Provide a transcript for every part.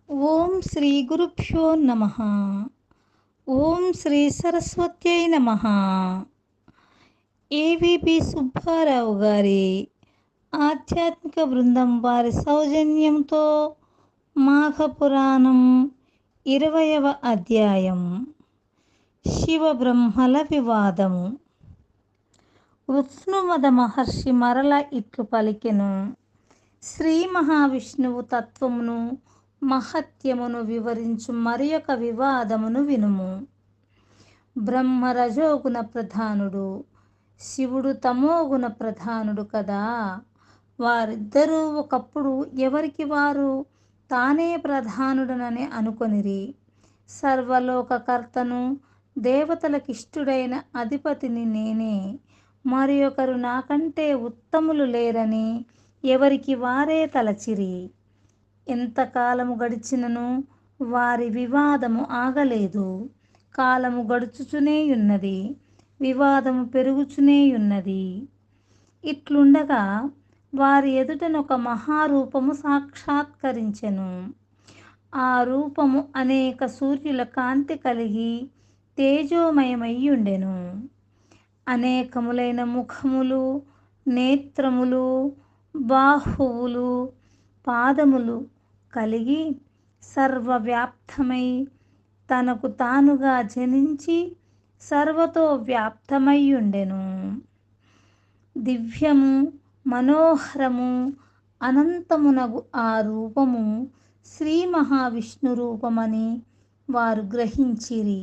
ఓం శ్రీ గురుభ్యో నమ. ఓం శ్రీ సరస్వత్యై నమ. ఏవిపి సుబ్బారావు గారి ఆధ్యాత్మిక బృందం వారి సౌజన్యంతో మాఘపురాణం 20వ అధ్యాయం శివబ్రహ్మల వివాదము. వృత్నుమద మహర్షి మరల ఇట్లు పలికెను: శ్రీ మహావిష్ణువు తత్వమును మహత్యమును వివరించు మరి ఒక వివాదమును వినుము. బ్రహ్మ రజోగుణ ప్రధానుడు, శివుడు తమోగుణ ప్రధానుడు కదా. వారిద్దరూ ఒకప్పుడు ఎవరికి వారు తానే ప్రధానుడనని అనుకొనిరి. సర్వలోకకర్తను, దేవతలకిష్టుడైన అధిపతిని నేనే, మరి ఒకరు నాకంటే ఉత్తములు లేరని ఎవరికి వారే తలచిరి. ఎంతకాలము గడిచినను వారి వివాదము ఆగలేదు. కాలము గడుచుచునేయున్నది, వివాదము పెరుగుచునేయున్నది. ఇట్లుండగా వారి ఎదుటనొక మహారూపము సాక్షాత్కరించెను. ఆ రూపము అనేక సూర్యుల కాంతి కలిగి తేజోమయమయ్యుండెను. అనేకములైన ముఖములు, నేత్రములు, బాహువులు, పాదములు కలిగి సర్వవ్యాప్తమై తనకు తానుగా జనించి సర్వతో వ్యాప్తమయ్యుండెను. దివ్యము, మనోహరము, అనంతమునగు ఆ రూపము శ్రీ మహావిష్ణు రూపమని వారు గ్రహించిరి.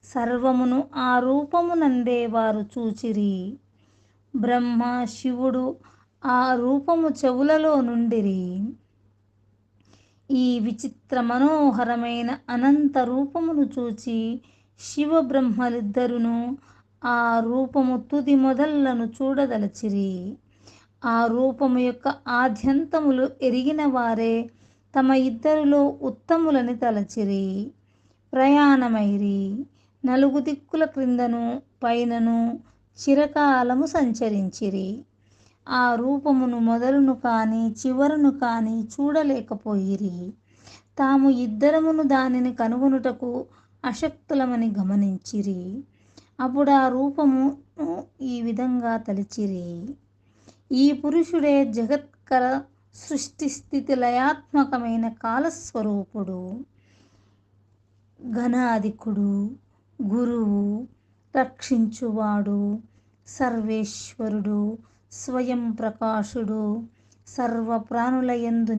సర్వమును ఆ రూపమునందే వారు చూచిరి. బ్రహ్మ, శివుడు ఆ రూపము చెవులలో నుండిరి. ఈ విచిత్ర మనోహరమైన అనంత రూపమును చూచి శివబ్రహ్మలిద్దరును ఆ రూపము తుది మొదళ్లను చూడదలచిరి. ఆ రూపము యొక్క ఆద్యంతములు ఎరిగిన వారే తమ ఇద్దరిలో ఉత్తములని తలచిరి. ప్రయాణమైరి. 4 దిక్కుల క్రిందను పైనను చిరకాలము సంచరించిరి. ఆ రూపమును మొదలును కాని చివరను కాని చూడలేకపోయిరి. తాము ఇద్దరమును దానిని కనుగొనుటకు అశక్తులమని గమనించిరి. అప్పుడు ఆ రూపము ఈ విధంగా తలిచిరి: ఈ పురుషుడే జగత్కర సృష్టి స్థితి లయాత్మకమైన కాలస్వరూపుడు, ఘనాధికుడు, గురువు, రక్షించువాడు, సర్వేశ్వరుడు, స్వయం ప్రకాశుడు, సర్వ ప్రాణుల యందు